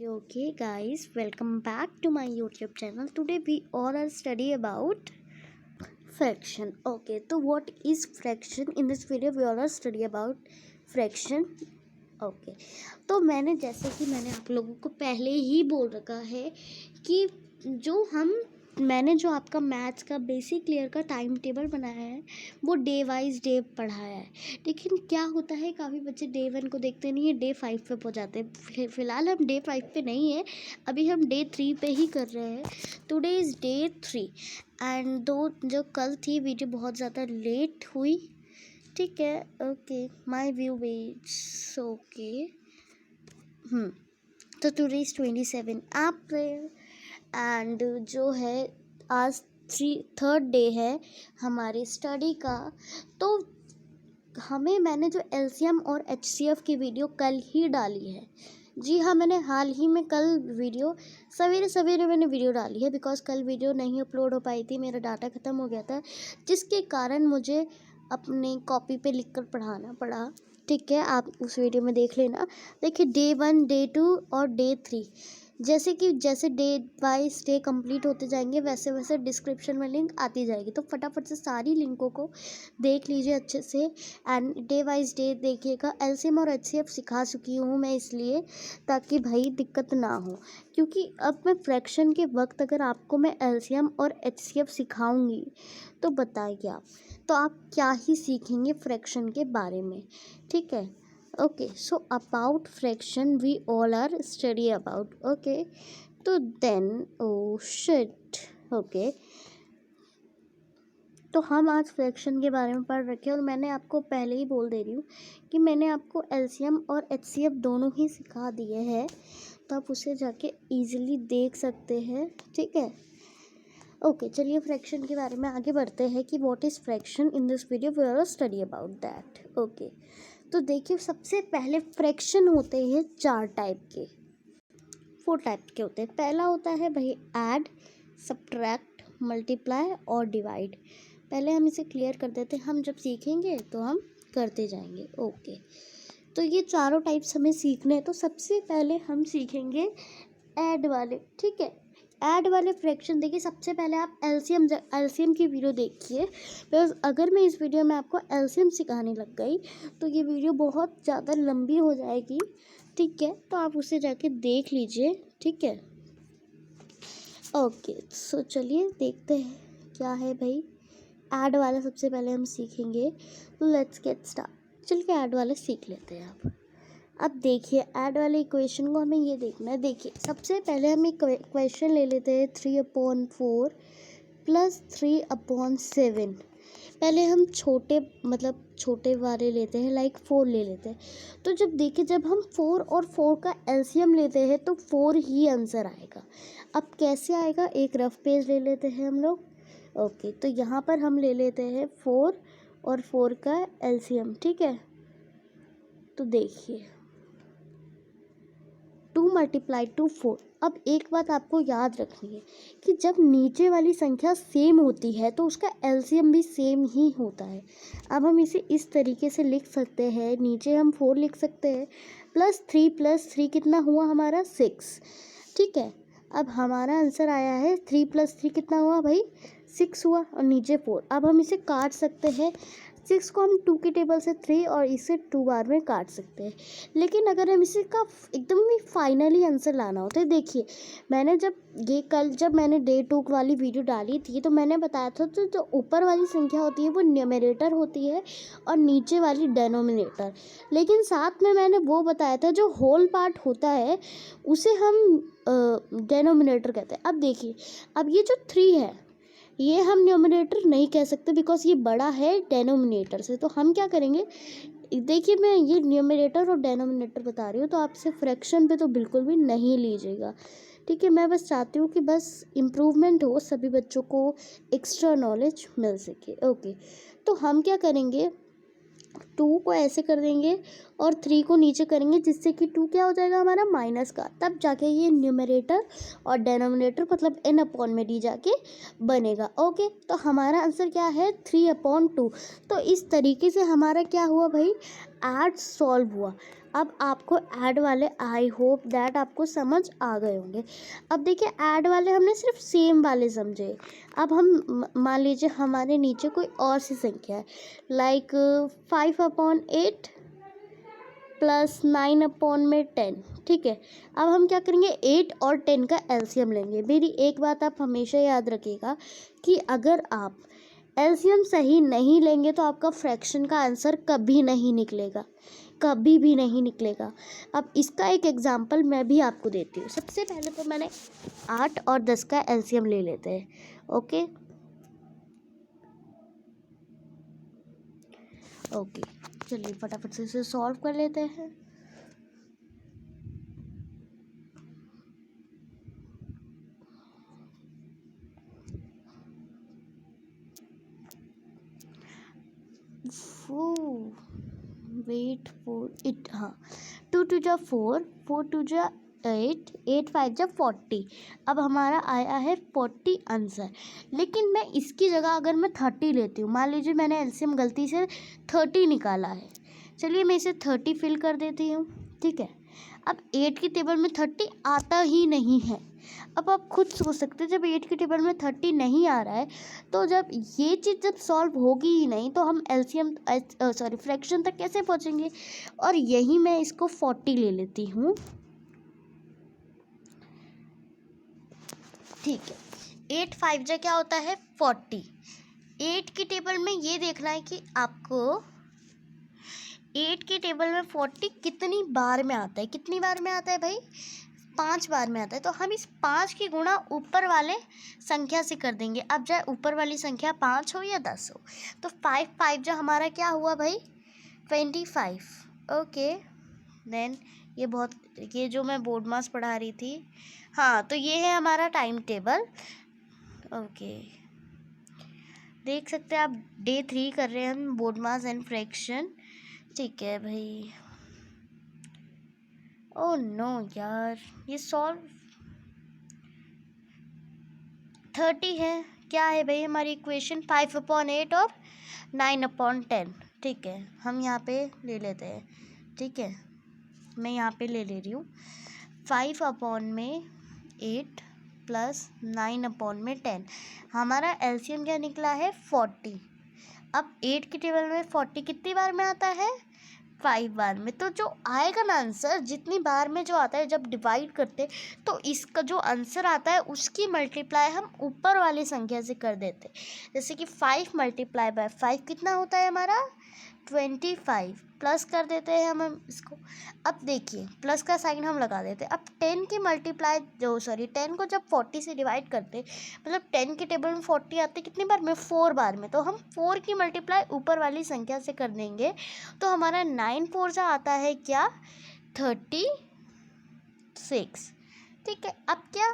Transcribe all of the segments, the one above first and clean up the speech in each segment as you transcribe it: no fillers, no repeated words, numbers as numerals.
Okay, guys, welcome back to my YouTube channel. Today we all are study about fraction. Okay, so what is fraction? In this video we all are study about fraction. Okay तो मैंने आप लोगों को पहले ही बोल रखा है कि मैंने जो आपका मैथ्स का बेसिक क्लियर का टाइम टेबल बनाया है वो डे वाइज डे पढ़ाया है। लेकिन क्या होता है, काफ़ी बच्चे डे 1 को देखते नहीं है, डे 5 पे पहुंच जाते हैं। फ़िलहाल हम डे 5 पे नहीं है, अभी हम डे 3 पे ही कर रहे हैं। टुडे इज़ डे 3 एंड जो कल थी वीडियो बहुत ज़्यादा लेट हुई, ठीक है। Okay, my view ways okay. तो टुडे इज़ 27 अप्रैल एंड जो है आज थर्ड डे है हमारे स्टडी का। तो मैंने जो एलसीएम और एचसीएफ की वीडियो कल ही डाली है। जी हाँ, मैंने हाल ही में कल वीडियो सवेरे मैंने वीडियो डाली है, बिकॉज़ कल वीडियो नहीं अपलोड हो पाई थी, मेरा डाटा ख़त्म हो गया था, जिसके कारण मुझे अपने कॉपी पे लिखकर पढ़ाना पड़ा। ठीक है, आप उस वीडियो में देख लेना। देखिए डे 1, डे 2 और डे 3, जैसे डे वाइज डे कंप्लीट होते जाएंगे वैसे वैसे डिस्क्रिप्शन में लिंक आती जाएगी। तो फटाफट से सारी लिंकों को देख लीजिए अच्छे से एंड डे वाइज डे देखिएगा। एलसीएम और एचसीएफ सिखा चुकी हूँ मैं, इसलिए ताकि भाई दिक्कत ना हो, क्योंकि अब मैं फ्रैक्शन के वक्त अगर आपको मैं एलसीएम और एचसीएफ सिखाऊंगी तो बताइए आप क्या ही सीखेंगे फ्रैक्शन के बारे में। ठीक है, okay. So about fraction we all are study about. Okay, तो देन ओ शिट ओके, तो हम आज फ्रैक्शन के बारे में पढ़ रखे हैं और मैंने आपको पहले ही बोल दे रही हूँ कि मैंने आपको एलसीएम और एचसीएफ दोनों ही सिखा दिए हैं, तो आप उसे जाके इजीली देख सकते हैं। ठीक है, ओके चलिए फ्रैक्शन के बारे में आगे बढ़ते हैं कि what is fraction. In this video we are study about that. Okay, तो देखिए सबसे पहले फ्रैक्शन होते हैं 4 टाइप के, 4 टाइप के होते हैं। पहला होता है भाई ऐड, सब्ट्रैक्ट, मल्टीप्लाई और डिवाइड। पहले हम इसे क्लियर कर देते हैं, हम जब सीखेंगे तो हम करते जाएंगे। ओके, तो ये चारों टाइप्स हमें सीखने हैं। तो सबसे पहले हम सीखेंगे ऐड वाले। ठीक है, ऐड वाले फ्रैक्शन देखिए। सबसे पहले आप एलसीएम की वीडियो देखिए, बिकॉज अगर मैं इस वीडियो में आपको एलसीएम सिखाने लग गई तो ये वीडियो बहुत ज़्यादा लंबी हो जाएगी। ठीक है, तो आप उसे जाके देख लीजिए। ठीक है, ओके। सो चलिए देखते हैं क्या है भाई ऐड वाला। सबसे पहले हम सीखेंगे, तो लेट्स गेट स्टार्ट। चलिए ऐड वाला सीख लेते हैं आप। अब देखिए ऐड वाले इक्वेशन को हमें ये देखना है। देखिए सबसे पहले हम एक इक्वेशन ले लेते हैं 3/4 प्लस 3/7। पहले हम छोटे वाले लेते हैं, लाइक 4 ले लेते हैं। तो जब हम 4 और 4 का एलसीएम लेते हैं तो 4 ही आंसर आएगा। अब कैसे आएगा, एक रफ पेज ले लेते हैं हम लोग। ओके, तो यहाँ पर हम ले लेते हैं 4 और 4 का एलसीएम। ठीक है, तो देखिए 2 × 2 4। अब एक बात आपको याद रखनी है कि जब नीचे वाली संख्या सेम होती है तो उसका एलसीएम भी सेम ही होता है। अब हम इसे इस तरीके से लिख सकते हैं, नीचे हम 4 लिख सकते हैं, प्लस 3 कितना हुआ हमारा 6। ठीक है, अब हमारा आंसर आया है 3 + 3 कितना हुआ भाई 6 हुआ, और नीचे 4। अब हम इसे काट सकते हैं, 6 को हम 2 की टेबल से 3 और इसे 2 बार में काट सकते हैं। लेकिन अगर हम इसे का एकदम ही फाइनली आंसर लाना होता है, देखिए मैंने जब मैंने डे 2 वाली वीडियो डाली थी तो मैंने बताया था तो जो ऊपर वाली संख्या होती है वो न्यूमरेटर होती है और नीचे वाली डेनोमिनेटर। लेकिन साथ में मैंने वो बताया था जो होल पार्ट होता है उसे हम डेनोमिनेटर कहते हैं। अब देखिए, अब ये जो 3 है ये हम न्यूमरेटर नहीं कह सकते, बिकॉज ये बड़ा है डेनोमिनेटर से। तो हम क्या करेंगे, देखिए मैं ये न्यूमरेटर और डेनोमिनेटर बता रही हूँ, तो आपसे फ्रैक्शन पे तो बिल्कुल भी नहीं लीजिएगा। ठीक है, मैं बस चाहती हूँ कि बस इम्प्रूवमेंट हो, सभी बच्चों को एक्स्ट्रा नॉलेज मिल सके। ओके, तो हम क्या करेंगे, 2 को ऐसे कर देंगे और 3 को नीचे करेंगे, जिससे कि 2 क्या हो जाएगा हमारा माइनस का। तब जाके ये न्यूमरेटर और डेनोमिनेटर मतलब n/में जाके बनेगा। ओके, तो हमारा आंसर क्या है 3/2। तो इस तरीके से हमारा क्या हुआ भाई ऐड सॉल्व हुआ। अब आपको ऐड वाले आई होप दैट आपको समझ आ गए होंगे। अब देखिए ऐड वाले हमने सिर्फ सेम वाले समझे। अब हम मान लीजिए हमारे नीचे कोई और सी संख्या है, लाइक 5/8 प्लस 9/10। ठीक है, अब हम क्या करेंगे, 8 और 10 का एलसीएम लेंगे। मेरी एक बात आप हमेशा याद रखिएगा कि अगर आप एलसीएम सही नहीं लेंगे तो आपका फ्रैक्शन का आंसर कभी नहीं निकलेगा, कभी भी नहीं निकलेगा। अब इसका एक एग्जांपल मैं भी आपको देती हूँ। सबसे पहले तो मैंने 8 और 10 का एलसीएम ले लेते हैं। ओके ओके, चलिए फटाफट से इसे सॉल्व कर लेते हैं। वेट फॉर इट, हाँ, 2 2 जा 4, 4 2 जा 8, 8 5 जा 40। अब हमारा आया है 40 आंसर। लेकिन मैं इसकी जगह अगर मैं 30 लेती हूँ, मान लीजिए मैंने एलसीएम गलती से 30 निकाला है, चलिए मैं इसे 30 फिल कर देती हूँ। ठीक है, अब 8 की टेबल में 30 आता ही नहीं है। अब आप खुद सोच सकते हैं, जब 8 की टेबल में 30 नहीं आ रहा है तो जब ये चीज़ जब सॉल्व होगी ही नहीं तो हम एलसीएम फ्रैक्शन तक कैसे पहुँचेंगे। और यही मैं इसको 40 ले लेती हूँ। ठीक है, 8 5 जा क्या होता है 40। 8 की टेबल में ये देखना है कि आपको 8 की टेबल में 40 कितनी बार में आता है। कितनी बार में आता है भाई, 5 बार में आता है। तो हम इस 5 की गुणा ऊपर वाले संख्या से कर देंगे। अब चाहे ऊपर वाली संख्या 5 हो या 10 हो। तो 5 5 जा हमारा क्या हुआ भाई 25। ओके देन ये जो मैं बोर्ड मास पढ़ा रही थी, हाँ, तो ये है हमारा टाइम टेबल। ओके, देख सकते हैं आप डे 3 कर रहे हैं हम, बोर्ड मास एंड फ्रैक्शन। ठीक है भाई, ओह नो यार, ये सॉल्व 30 है। क्या है भाई हमारी इक्वेशन, 5/8 और 9/10। ठीक है, हम यहाँ पे ले लेते हैं। ठीक है, मैं यहाँ पे ले रही हूँ 5/8 प्लस 9/10। हमारा एलसीएम क्या निकला है 40। अब 8 की टेबल में 40 कितनी बार में आता है 5 बार में। तो जो आएगा ना आंसर, जितनी बार में जो आता है जब डिवाइड करते तो इसका जो आंसर आता है उसकी मल्टीप्लाई हम ऊपर वाली संख्या से कर देते। जैसे कि 5 × 5 कितना होता है हमारा 25, प्लस कर देते हैं हम इसको। अब देखिए प्लस का साइन हम लगा देते हैं। अब 10 की मल्टीप्लाई 10 को जब 40 से डिवाइड करते, मतलब 10 की टेबल में 40 आते कितनी बार में 4 बार में, तो हम 4 की मल्टीप्लाई ऊपर वाली संख्या से कर देंगे। तो हमारा 9 4 जा आता है क्या 36। ठीक है, अब क्या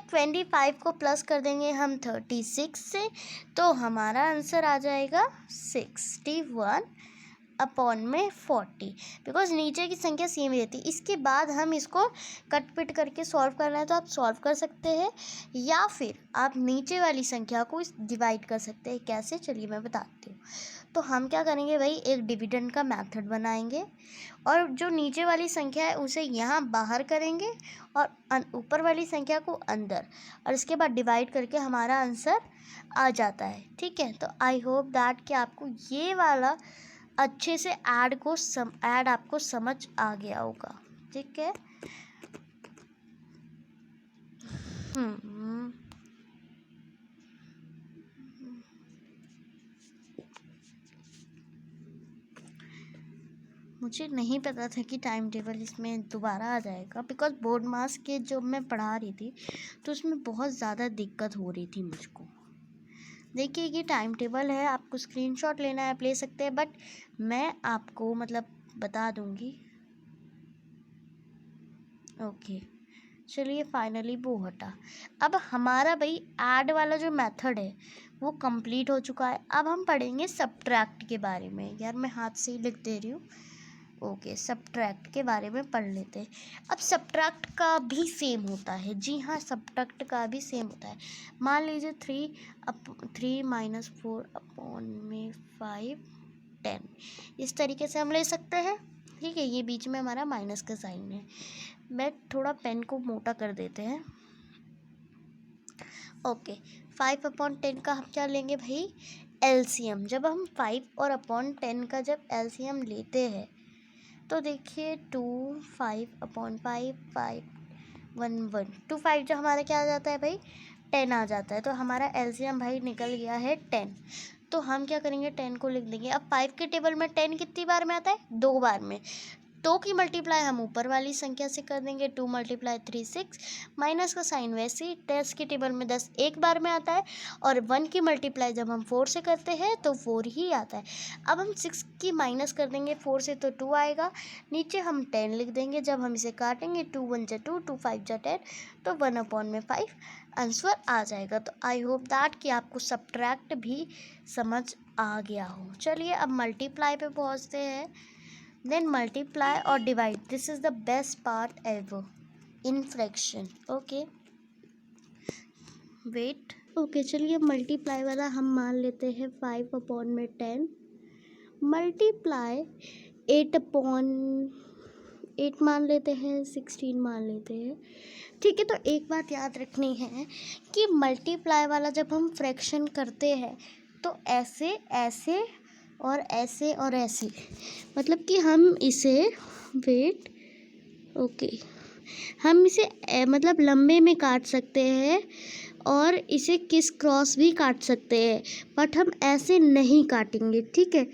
25 को प्लस कर देंगे हम 36 से, तो हमारा आंसर आ जाएगा 61/40। बिकॉज नीचे की संख्या सेम रहती है। इसके बाद हम इसको कट पिट करके सॉल्व करना है तो आप सॉल्व कर सकते हैं, या फिर आप नीचे वाली संख्या को डिवाइड कर सकते हैं। कैसे, चलिए मैं बताती हूँ। तो हम क्या करेंगे भाई, एक डिविडेंड का मेथड बनाएंगे और जो नीचे वाली संख्या है उसे यहाँ बाहर करेंगे और ऊपर वाली संख्या को अंदर, और इसके बाद डिवाइड करके हमारा आंसर आ जाता है। ठीक है, तो आई होप दैट कि आपको ये वाला अच्छे से ऐड आपको समझ आ गया होगा। ठीक है, मुझे नहीं पता था कि टाइम टेबल इसमें दोबारा आ जाएगा, बिकॉज बोर्ड मास के जो मैं पढ़ा रही थी तो उसमें बहुत ज़्यादा दिक्कत हो रही थी मुझको। देखिए ये टाइम टेबल है, आपको स्क्रीनशॉट लेना है आप ले सकते हैं, बट मैं आपको मतलब बता दूंगी। ओके, चलिए फाइनली वो हटा। अब हमारा भाई ऐड वाला जो मेथड है वो कंप्लीट हो चुका है। अब हम पढ़ेंगे सब्ट्रैक्ट के बारे में। यार मैं हाथ से ही लिख दे रही हूँ। ओके, सब्ट्रैक्ट के बारे में पढ़ लेते हैं। अब सब्ट्रैक्ट का भी सेम होता है, जी हाँ, सब्ट्रैक्ट का भी सेम होता है। मान लीजिए 3 माइनस 4 अपॉन में 5 10, इस तरीके से हम ले सकते हैं। ठीक है, ये बीच में हमारा माइनस का साइन है। मैं थोड़ा पेन को मोटा कर देते हैं। ओके, 5 अपॉन 10 का हम क्या लेंगे भाई, एलसीएम। जब हम 5 और अपॉन 10 का जब एलसीएम लेते हैं तो देखिए 2 5 अपॉन 5 5 1 1 2 5 जो हमारा क्या आ जाता है भाई, 10 आ जाता है। तो हमारा एलसीएम भाई निकल गया है 10। तो हम क्या करेंगे, 10 को लिख देंगे। अब 5 के टेबल में 10 कितनी बार में आता है, 2 बार में। 2 की मल्टीप्लाई हम ऊपर वाली संख्या से कर देंगे, 2 × 3 6। माइनस का साइन वैसे ही, 10 के टेबल में 10 एक बार में आता है, और 1 की मल्टीप्लाई जब हम 4 से करते हैं तो 4 ही आता है। अब हम 6 की माइनस कर देंगे 4 से तो 2 आएगा, नीचे हम 10 लिख देंगे। जब हम इसे काटेंगे 2 1 जा 2, 2 5 जा 10, तो 1 अपॉन में 5 आंसर आ जाएगा। तो आई होप दैट कि आपको सब्ट्रैक्ट भी समझ आ गया हो। चलिए अब मल्टीप्लाई पे पहुँचते हैं। Then multiply or divide. This is the best part ever in fraction. Okay. Wait. Okay, चलिए मल्टीप्लाई वाला हम मान लेते हैं 5 अपॉन में 10 मल्टीप्लाई 8 अपॉन 8 मान लेते हैं, 16 मान लेते हैं। ठीक है, तो एक बात याद रखनी है कि मल्टीप्लाई वाला जब हम फ्रैक्शन करते हैं तो ऐसे ऐसे और ऐसे और ऐसे, मतलब कि हम इसे वेट ओके हम इसे मतलब लंबे में काट सकते हैं और इसे किस क्रॉस भी काट सकते हैं, बट हम ऐसे नहीं काटेंगे। ठीक है,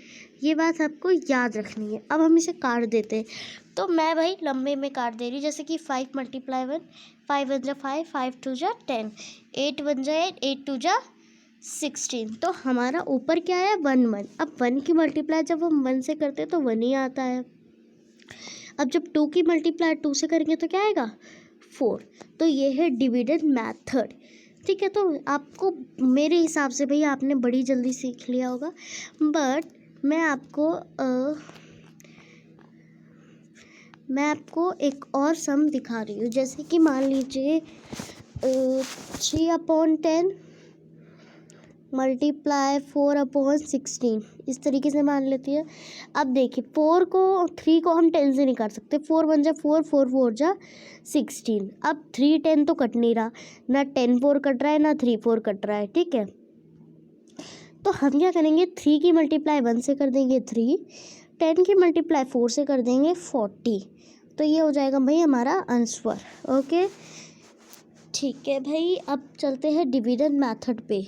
ये बात आपको याद रखनी है। अब हम इसे काट देते हैं, तो मैं भाई लंबे में काट दे रही, जैसे कि 5 × 1 5 1 जा 5 5 2 जा 10 8 1 जा 8 8 2 जा 16। तो हमारा ऊपर क्या है, 1 1। अब 1 की मल्टीप्लाई जब हम 1 से करते हैं तो 1 ही आता है। अब जब 2 की मल्टीप्लाई 2 से करेंगे तो क्या आएगा, 4। तो ये है डिविडेड मेथड। ठीक है, तो आपको मेरे हिसाब से भैया आपने बड़ी जल्दी सीख लिया होगा, बट मैं आपको एक और सम दिखा रही हूँ। जैसे कि मान लीजिए 3 अपॉन 10 मल्टीप्लाई 4 अपॉन 16, इस तरीके से मान लेती है। अब देखिए 3 को हम 10 से नहीं काट सकते, 4 1 जा 4 4 4 जा 16। अब 3 10 तो कट नहीं रहा, ना 10 4 कट रहा है, ना 3 4 कट रहा है। ठीक है, तो हम क्या करेंगे, 3 की मल्टीप्लाई 1 से कर देंगे 3, 10 की मल्टीप्लाई 4 से कर देंगे 40। तो ये हो जाएगा भाई हमारा आंसर। ओके, ठीक है भाई, अब चलते हैं डिविजन मेथड पे।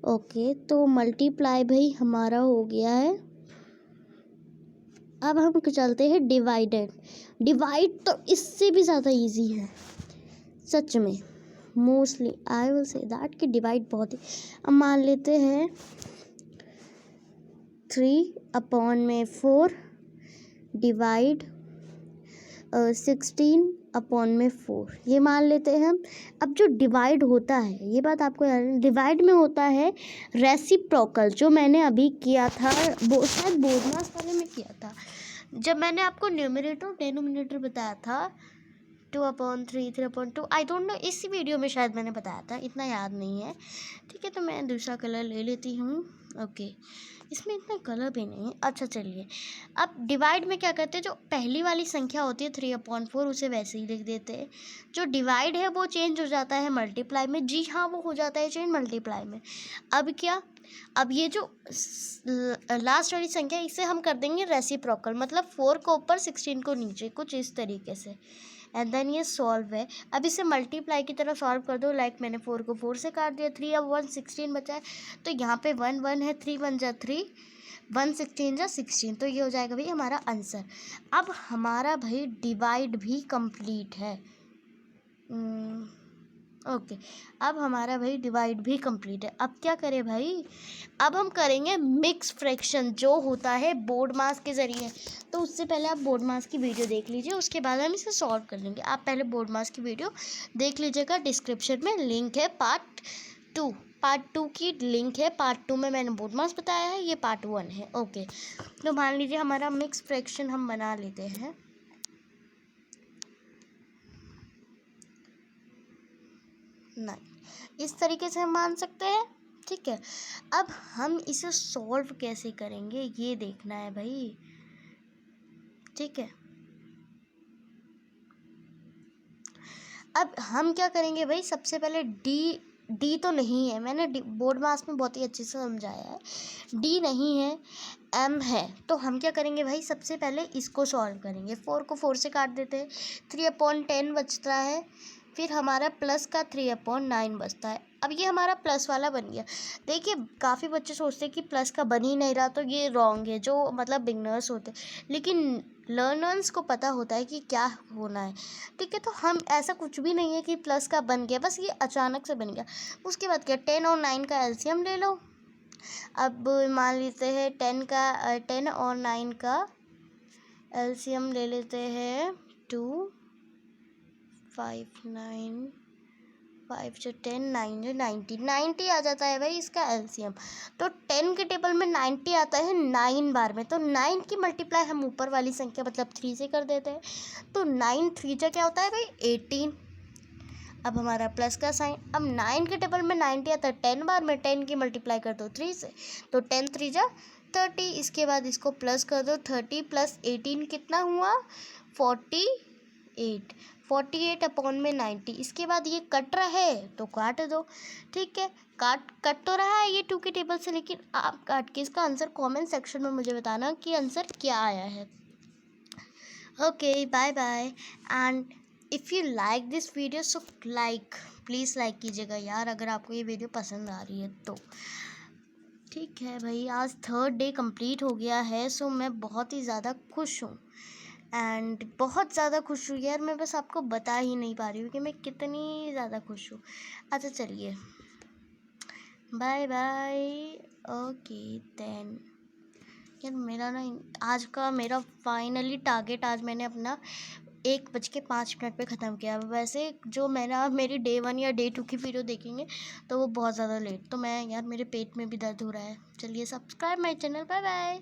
ओके, तो मल्टीप्लाई भाई हमारा हो गया है। अब हम चलते हैं डिवाइड तो इससे भी ज़्यादा इजी है सच में। Mostly I will say that कि डिवाइड बहुत ही। अब मान लेते हैं 3 अपॉन में 4 डिवाइड 16 अपॉन में 4, ये मान लेते हैं हम। अब जो डिवाइड होता है, ये बात आपको याद है, डिवाइड में होता है रेसिप्रोकल, जो मैंने अभी किया था, शायद बोर्डमास वाले में किया था, जब मैंने आपको न्यूमरेटर डेनोमिनेटर बताया था 2 upon 3 3 upon 2, I don't know, इसी वीडियो में शायद मैंने बताया था, इतना याद नहीं है। ठीक है, तो मैं दूसरा कलर ले लेती हूँ। ओके, इसमें इतना कलर भी नहीं है। अच्छा चलिए, अब डिवाइड में क्या करते हैं, जो पहली वाली संख्या होती है 3 अपॉन 4, उसे वैसे ही लिख देते हैं। जो डिवाइड है वो चेंज हो जाता है मल्टीप्लाई में, जी हाँ, वो हो जाता है चेंज मल्टीप्लाई में। अब क्या, अब ये जो लास्ट वाली संख्या, इसे हम कर देंगे रेसिप्रोकल, मतलब 4 को ऊपर 16 को नीचे, कुछ इस तरीके से। एंड देन ये सॉल्व है। अब इसे मल्टीप्लाई की तरह सॉल्व कर दो, लाइक मैंने 4 को 4 से काट दिया, 3 अब 1 16 बचा है, तो यहाँ पे 1 1 है, 3 1 जा 3 1 16 जा 16, तो ये हो जाएगा भाई हमारा आंसर। अब हमारा भाई डिवाइड भी कंप्लीट है। ओके, अब हमारा भाई डिवाइड भी कंप्लीट है। अब क्या करें भाई, अब हम करेंगे मिक्स फ्रैक्शन, जो होता है बोर्ड मास के ज़रिए। तो उससे पहले आप बोर्ड मास की वीडियो देख लीजिए, उसके बाद हम इसे सॉल्व कर लेंगे। आप पहले बोर्ड मास की वीडियो देख लीजिएगा, डिस्क्रिप्शन में लिंक है। पार्ट 2 की लिंक है। पार्ट 2 में मैंने बोर्ड मास बताया है, ये पार्ट 1 है। ओके, तो मान लीजिए हमारा मिक्स फ्रैक्शन हम बना लेते हैं। नहीं, इस तरीके से हम मान सकते हैं। ठीक है, अब हम इसे सॉल्व कैसे करेंगे ये देखना है भाई। ठीक है, अब हम क्या करेंगे भाई, सबसे पहले डी तो नहीं है, मैंने बोर्ड मास में बहुत ही अच्छे से समझाया है, डी नहीं है, एम है। तो हम क्या करेंगे भाई, सबसे पहले इसको सॉल्व करेंगे। 4 को 4 से काट देते हैं, 3/10 बचता है, फिर हमारा प्लस का 3/9 बचता है। अब ये हमारा प्लस वाला बन गया। देखिए काफ़ी बच्चे सोचते हैं कि प्लस का बन ही नहीं रहा, तो ये रॉन्ग है, जो मतलब बिगनर्स होते हैं, लेकिन लर्नर्स को पता होता है कि क्या होना है। ठीक है, तो हम ऐसा कुछ भी नहीं है कि प्लस का बन गया, बस ये अचानक से बन गया। उसके बाद क्या, 10 और 9 का एलसीएम ले लो। अब मान लेते हैं 10 और 9 का एलसीएम ले लेते हैं 2, 5, 9, 5 से 10, 9 से 90 आ जाता है भाई इसका एलसीएम। तो 10 के टेबल में 90 आता है 9 बार में, तो 9 की मल्टीप्लाई हम ऊपर वाली संख्या मतलब 3 से कर देते हैं। तो 9 3 जा क्या होता है भाई 18। अब हमारा प्लस का साइन, अब 9 के टेबल में 90 आता है 10 बार में, 10 की मल्टीप्लाई कर दो 3 से, तो 10 3 जा 30। इसके बाद इसको प्लस कर दो, 30 + 18 कितना हुआ 48, 48/90। इसके बाद ये कट रहा है तो काट दो। ठीक है, कट तो रहा है ये 2 के टेबल से, लेकिन आप काट के इसका आंसर कमेंट सेक्शन में मुझे बताना कि आंसर क्या आया है। Okay, bye bye. And if you like this video so please like कीजिएगा यार, अगर आपको ये वीडियो पसंद आ रही है तो। ठीक है भाई, आज 3rd डे कंप्लीट हो गया है, सो मैं बहुत ही ज़्यादा खुश हूँ, एंड बहुत ज़्यादा खुश हूँ यार, मैं बस आपको बता ही नहीं पा रही हूँ कि मैं कितनी ज़्यादा खुश हूँ। अच्छा चलिए, बाय बाय। Okay then. यार मेरा ना आज का मेरा फाइनली टारगेट, आज मैंने अपना 1:05 पे ख़त्म किया। वैसे जो मेरी डे 1 या डे 2 की वीडियो देखेंगे तो वो बहुत ज़्यादा लेट, तो मैं यार मेरे पेट में भी दर्द हो रहा है। चलिए subscribe my channel, bye bye.